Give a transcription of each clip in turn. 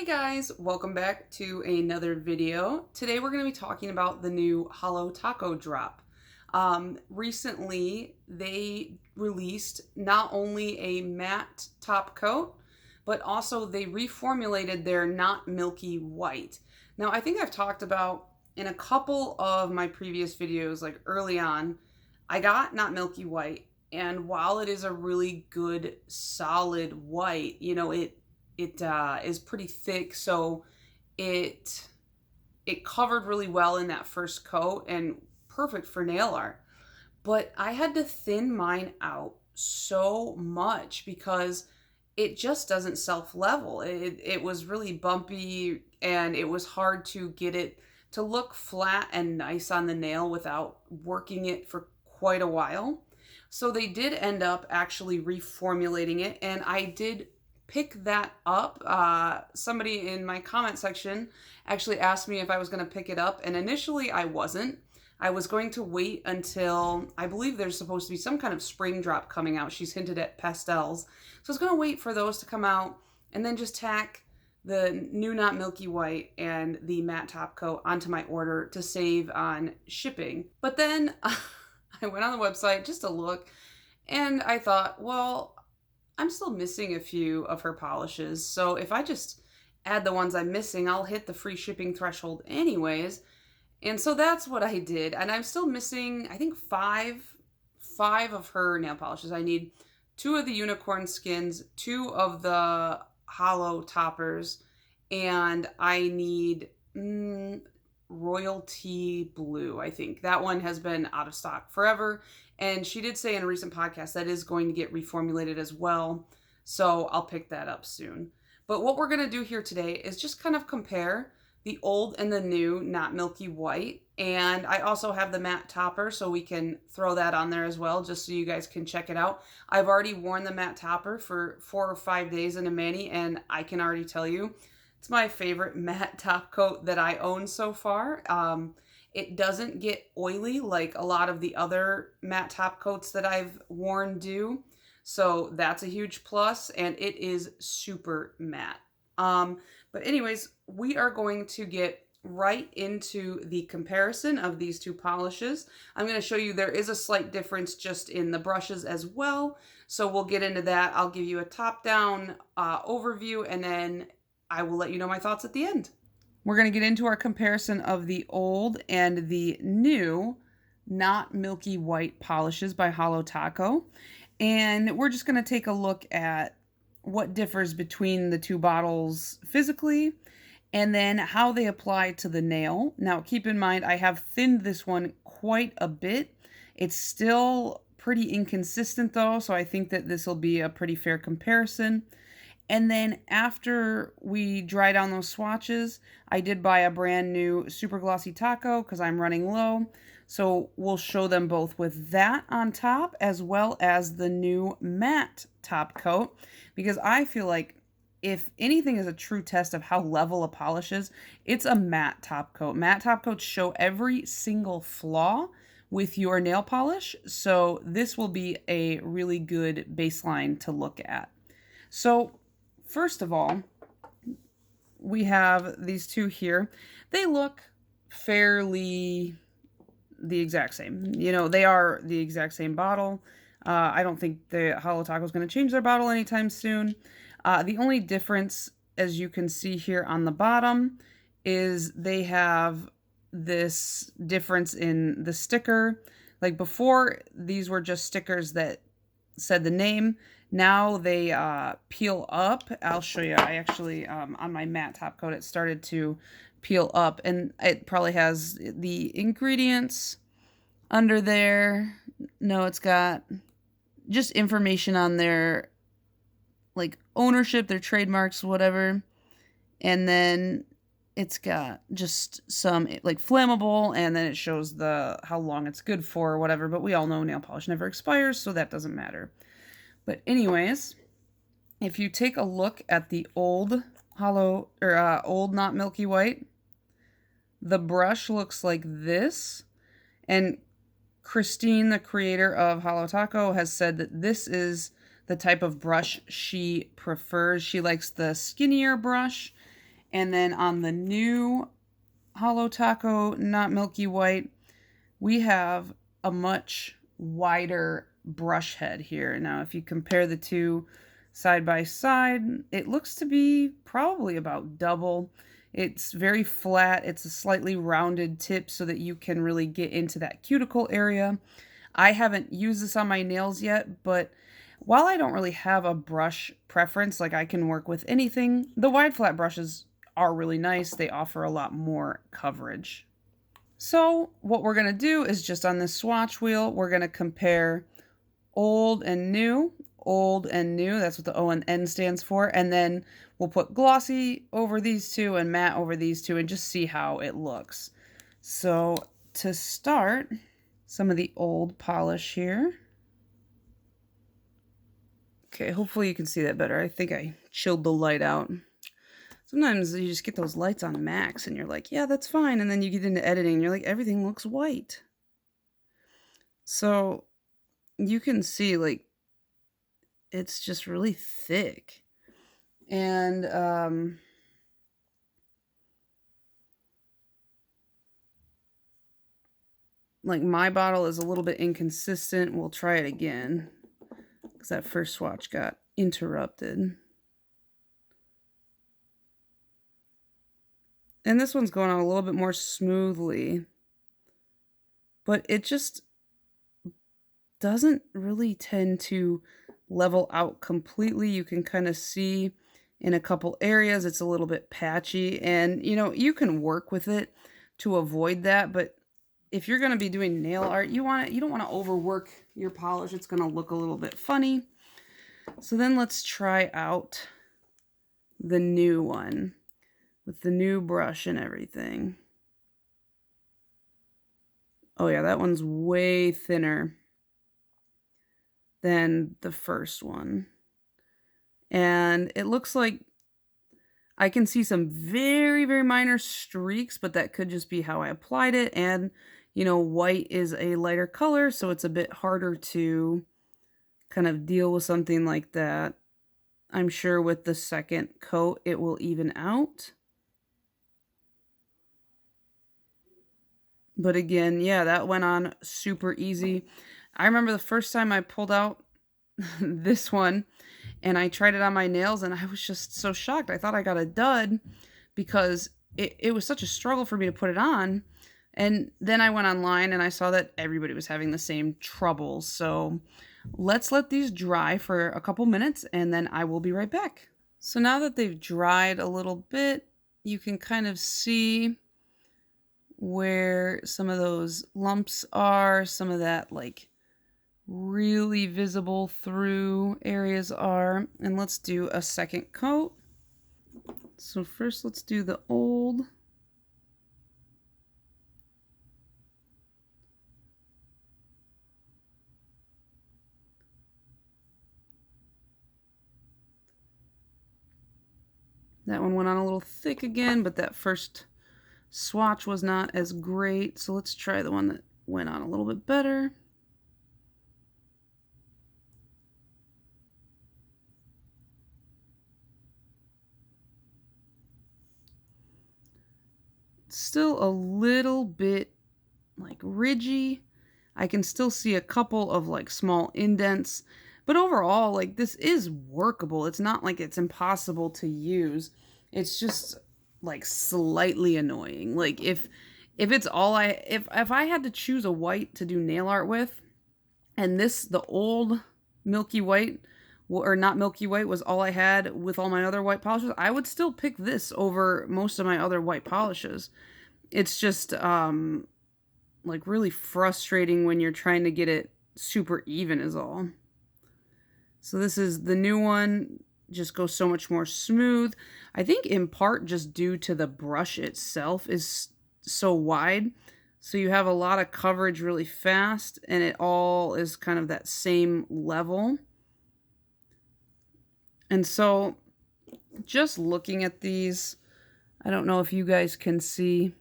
Hey guys, welcome back to another video. Today we're going to be talking about the new Holo Taco drop. Recently they released not only a matte top coat, but also they reformulated their Not Milky White. Now I think I've talked about in a couple of my previous videos, like early on, I got Not Milky White, and while it is a really good solid white, it is pretty thick, so it covered really well in that first coat and perfect for nail art. But I had to thin mine out so much because it just doesn't self-level. It was really bumpy and it was hard to get it to look flat and nice on the nail without working it for quite a while. So they did end up actually reformulating it, and I did pick that up. Somebody in my comment section actually asked me if I was going to pick it up, and initially I wasn't. I was going to wait until, I believe there's supposed to be some kind of spring drop coming out. She's hinted at pastels. So I was going to wait for those to come out and then just tack the new Not Milky White and the matte top coat onto my order to save on shipping. But then I went on the website just to look, and I thought, well, I'm still missing a few of her polishes, so if I just add the ones I'm missing, I'll hit the free shipping threshold anyways. And so that's what I did, and I'm still missing, I think, five of her nail polishes. I need 2 of the unicorn skins, 2 of the hollow toppers, and I need royalty blue. I think that one has been out of stock forever, and she did say in a recent podcast that is going to get reformulated as well, so I'll pick that up soon. But what we're going to do here today is just kind of compare the old and the new Not Milky White, and I also have the matte topper, so we can throw that on there as well, just so you guys can check it out. I've already worn the matte topper for 4 or 5 days in a mani, and I can already tell you it's my favorite matte top coat that I own so far. It doesn't get oily like a lot of the other matte top coats that I've worn do. So that's a huge plus, and it is super matte. But anyways, we are going to get right into the comparison of these 2 polishes. I'm going to show you there is a slight difference just in the brushes as well. So we'll get into that. I'll give you a top-down overview, and then I will let you know my thoughts at the end. We're going to get into our comparison of the old and the new Not Milky White polishes by Holo Taco. And we're just going to take a look at what differs between the 2 bottles physically and then how they apply to the nail. Now, keep in mind, I have thinned this one quite a bit. It's still pretty inconsistent though, so I think that this will be a pretty fair comparison. And then after we dry down those swatches, I did buy a brand new super glossy taco because I'm running low. So we'll show them both with that on top as well as the new matte top coat, because I feel like if anything is a true test of how level a polish is, it's a matte top coat. Matte top coats show every single flaw with your nail polish, so this will be a really good baseline to look at. So first of all, we have these 2 here. They look fairly the exact same. You know, they are the exact same bottle. I don't think the Holo Taco is going to change their bottle anytime soon. The only difference, as you can see here on the bottom, is they have this difference in the sticker. Like before, these were just stickers that said the name. Now they peel up. I'll show you. I actually, on my matte top coat, it started to peel up, and it probably has the ingredients under there. No, it's got just information on their, like, ownership, their trademarks, whatever. And then it's got just some, like, flammable, and then it shows how long it's good for or whatever. But we all know nail polish never expires, so that doesn't matter. But anyways, if you take a look at the old old Not Milky White, the brush looks like this. And Christine, the creator of Holo Taco, has said that this is the type of brush she prefers. She likes the skinnier brush, And then on the new Holo Taco Not Milky White, we have a much wider brush head here. Now, if you compare the two side by side, it looks to be probably about double. It's very flat. It's a slightly rounded tip so that you can really get into that cuticle area. I haven't used this on my nails yet, but while I don't really have a brush preference, like I can work with anything, the wide flat brushes are really nice. They offer a lot more coverage. So what we're going to do is just on this swatch wheel, we're going to compare old and new. Old and new, that's what the O and N stands for. And then we'll put glossy over these two and matte over these two and just see how it looks. So to start, some of the old polish here. Okay, hopefully you can see that better. I think I chilled the light out. Sometimes you just get those lights on max and you're like, yeah, that's fine. And then you get into editing and you're like, everything looks white. So you can see like, it's just really thick. And like my bottle is a little bit inconsistent. We'll try it again because that first swatch got interrupted. And this one's going on a little bit more smoothly, but it just doesn't really tend to level out completely. You can kind of see in a couple areas it's a little bit patchy, and you know, you can work with it to avoid that, but if you're going to be doing nail art, you don't want to overwork your polish. It's going to look a little bit funny. So then let's try out the new one with the new brush and everything. Oh yeah, that one's way thinner than the first one. And it looks like I can see some very, very minor streaks, but that could just be how I applied it. And, you know, white is a lighter color, so it's a bit harder to kind of deal with something like that. I'm sure with the second coat, it will even out. But again, yeah, that went on super easy. I remember the first time I pulled out this one and I tried it on my nails and I was just so shocked. I thought I got a dud because it was such a struggle for me to put it on. And then I went online and I saw that everybody was having the same trouble. So let's let these dry for a couple minutes and then I will be right back. So now that they've dried a little bit, you can kind of see where some of those lumps are, some of that like really visible through areas are. And let's do a second coat. So first let's do the old. That one went on a little thick again, but that first swatch was not as great. So let's try the one that went on a little bit better. Still a little bit like ridgy. I can still see a couple of like small indents, but overall, like this is workable. It's not like it's impossible to use. It's just like slightly annoying. Like if it's all if I had to choose a white to do nail art with, and the old Milky White or Not Milky White was all I had with all my other white polishes, I would still pick this over most of my other white polishes. It's just like really frustrating when you're trying to get it super even is all. So this is the new one, just goes so much more smooth. I think in part just due to the brush itself is so wide. So you have a lot of coverage really fast and it all is kind of that same level. And so just looking at these, I don't know if you guys can see,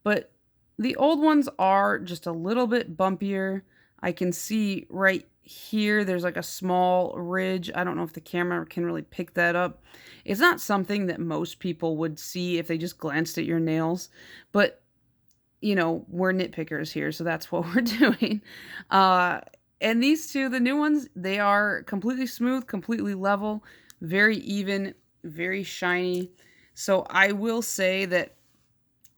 but the old ones are just a little bit bumpier. I can see right here, there's like a small ridge. I don't know if the camera can really pick that up. It's not something that most people would see if they just glanced at your nails, but we're nitpickers here, so that's what we're doing. Uh, and these two, the new ones, they are completely smooth, completely level, very even, very shiny. So I will say that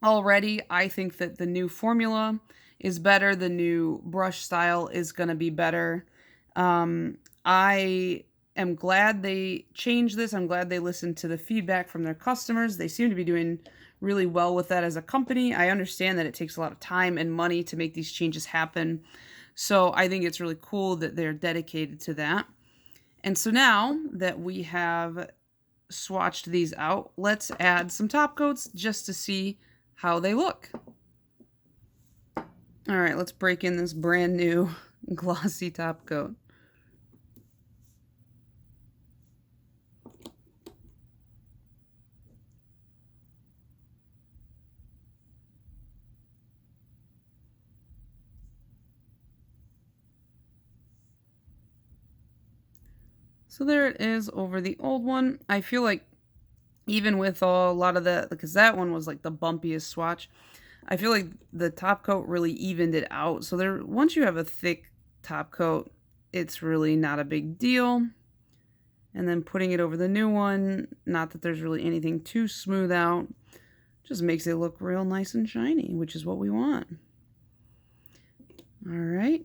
already I think that the new formula is better. The new brush style is going to be better. I am glad they changed this. I'm glad they listened to the feedback from their customers. They seem to be doing really well with that as a company. I understand that it takes a lot of time and money to make these changes happen. So I think it's really cool that they're dedicated to that. And so now that we have swatched these out, let's add some top coats just to see how they look. All right, let's break in this brand new glossy top coat. So there it is over the old one. I feel like even with a lot of the, because that one was like the bumpiest swatch, I feel like the top coat really evened it out. So there, once you have a thick top coat, it's really not a big deal. And then putting it over the new one, not that there's really anything to smooth out, just makes it look real nice and shiny, which is what we want. All right.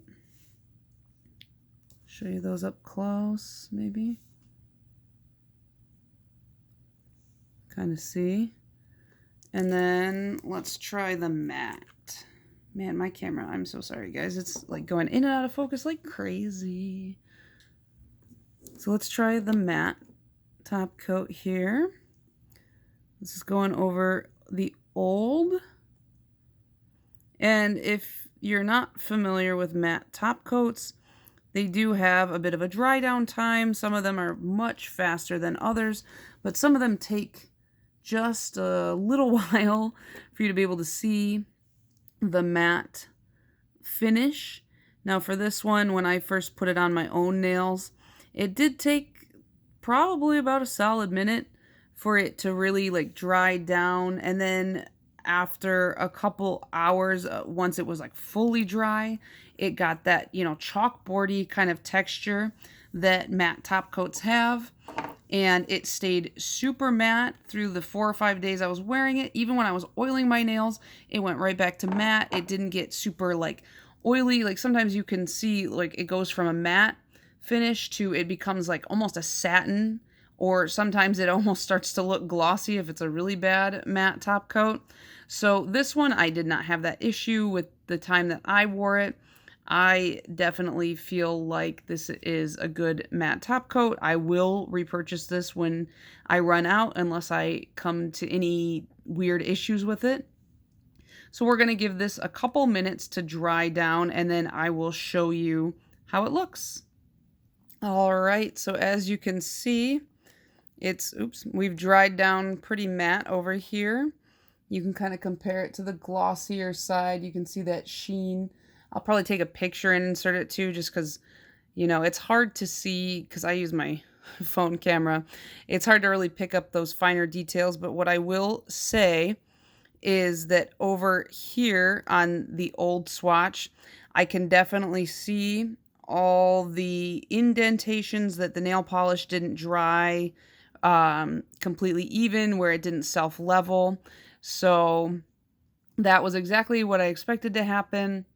Show you those up close, maybe. Kind of see. And then let's try the matte. Man, my camera, I'm so sorry, guys. It's like going in and out of focus like crazy. So let's try the matte top coat here. This is going over the old. And if you're not familiar with matte top coats, they do have a bit of a dry down time. Some of them are much faster than others, but some of them take just a little while for you to be able to see the matte finish. Now for this one, when I first put it on my own nails, it did take probably about a solid minute for it to really like dry down. And then after a couple hours, once it was like fully dry, it got that, chalkboardy kind of texture that matte top coats have. And it stayed super matte through the 4 or 5 days I was wearing it. Even when I was oiling my nails, it went right back to matte. It didn't get super like oily. Like sometimes you can see like it goes from a matte finish to it becomes like almost a satin, or sometimes it almost starts to look glossy if it's a really bad matte top coat. So this one, I did not have that issue with the time that I wore it. I definitely feel like this is a good matte top coat. I will repurchase this when I run out, unless I come to any weird issues with it. So we're going to give this a couple minutes to dry down, and then I will show you how it looks. All right, so as you can see, we've dried down pretty matte over here. You can kind of compare it to the glossier side. You can see that sheen. I'll probably take a picture and insert it too, just because, it's hard to see because I use my phone camera. It's hard to really pick up those finer details, but what I will say is that over here on the old swatch, I can definitely see all the indentations that the nail polish didn't dry completely even, where it didn't self-level. So that was exactly what I expected to happen.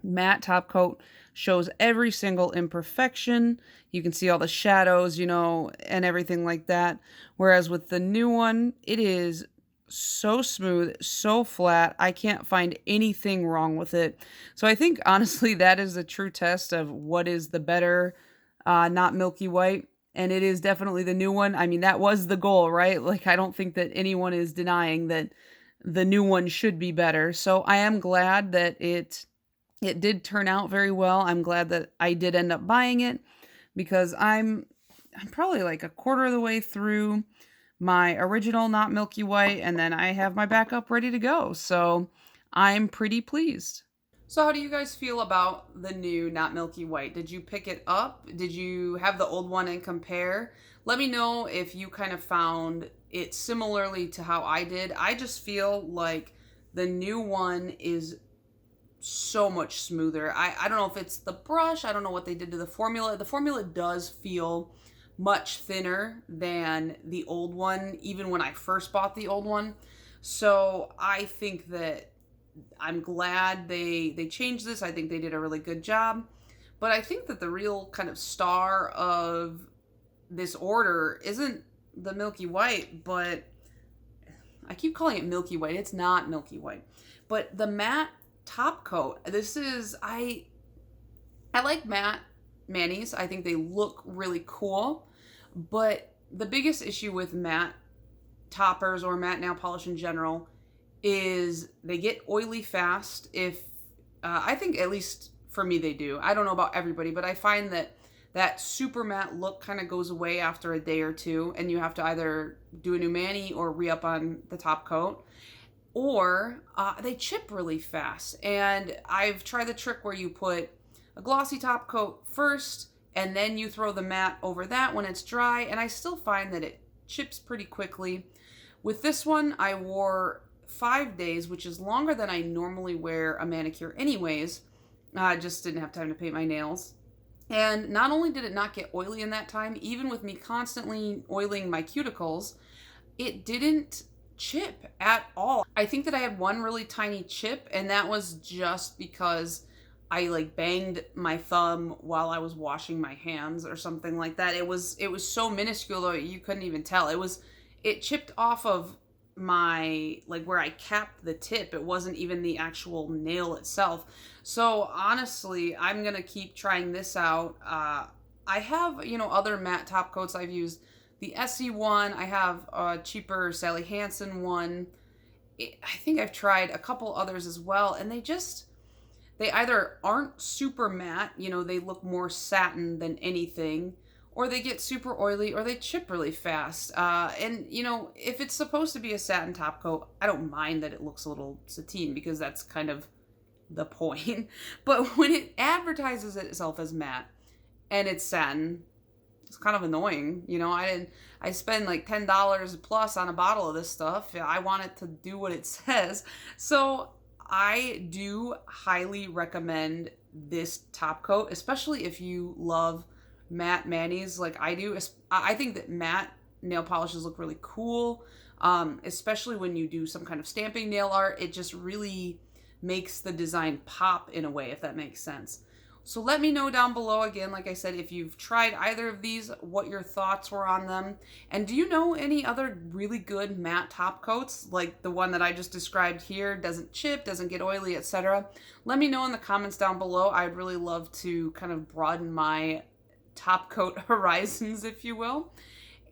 Matte top coat shows every single imperfection. You can see all the shadows, and everything like that. Whereas with the new one, it is so smooth, so flat. I can't find anything wrong with it. So I think, honestly, that is the true test of what is the better Not Milky White. And it is definitely the new one. I mean, that was the goal, right? Like, I don't think that anyone is denying that the new one should be better. So I am glad that it did turn out very well. I'm glad that I did end up buying it, because I'm probably like a quarter of the way through my original Not Milky White, and then I have my backup ready to go. So I'm pretty pleased. So how do you guys feel about the new Not Milky White? Did you pick it up? Did you have the old one and compare? Let me know if you kind of found it similarly to how I did. I just feel like the new one is so much smoother. I don't know if it's the brush. I don't know what they did to the formula. The formula does feel much thinner than the old one, even when I first bought the old one. So I think that I'm glad they changed this. I think they did a really good job. But I think that the real kind of star of this order isn't the Milky White, but I keep calling it Milky White. It's not Milky White. But the matte top coat. This is I like matte manis. I think they look really cool. But the biggest issue with matte toppers or matte nail polish in general is they get oily fast. If I think, at least for me, they do. I don't know about everybody, but I find that super matte look kind of goes away after a day or two, and you have to either do a new mani or re-up on the top coat, or they chip really fast. And I've tried the trick where you put a glossy top coat first, and then you throw the matte over that when it's dry, and I still find that it chips pretty quickly. With this one, I wore 5 days, which is longer than I normally wear a manicure anyways. I just didn't have time to paint my nails. And not only did it not get oily in that time, even with me constantly oiling my cuticles, it didn't chip at all. I think that I had one really tiny chip, and that was just because I like banged my thumb while I was washing my hands or something like that. It was so minuscule though, you couldn't even tell. It chipped off of my, like where I capped the tip. It wasn't even the actual nail itself. So honestly, I'm gonna keep trying this out. I have, other matte top coats. I've used the Essie one. I have a cheaper Sally Hansen one. I think I've tried a couple others as well, and they either aren't super matte, they look more satin than anything, or they get super oily, or they chip really fast. And, if it's supposed to be a satin top coat, I don't mind that it looks a little sateen, because that's kind of the point. But when it advertises itself as matte and it's satin, it's kind of annoying. I spend like $10 plus on a bottle of this stuff. I want it to do what it says. So I do highly recommend this top coat, especially if you love matte manis like I do. I think that matte nail polishes look really cool, especially when you do some kind of stamping nail art. It just really makes the design pop in a way, if that makes sense. So let me know down below, again, like I said, if you've tried either of these, what your thoughts were on them. And do you know any other really good matte top coats, like the one that I just described here, doesn't chip, doesn't get oily, etc.? Let me know in the comments down below. I'd really love to kind of broaden my top coat horizons, if you will.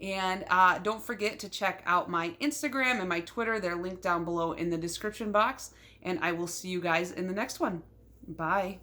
And don't forget to check out my Instagram and my Twitter. They're linked down below in the description box. And I will see you guys in the next one. Bye.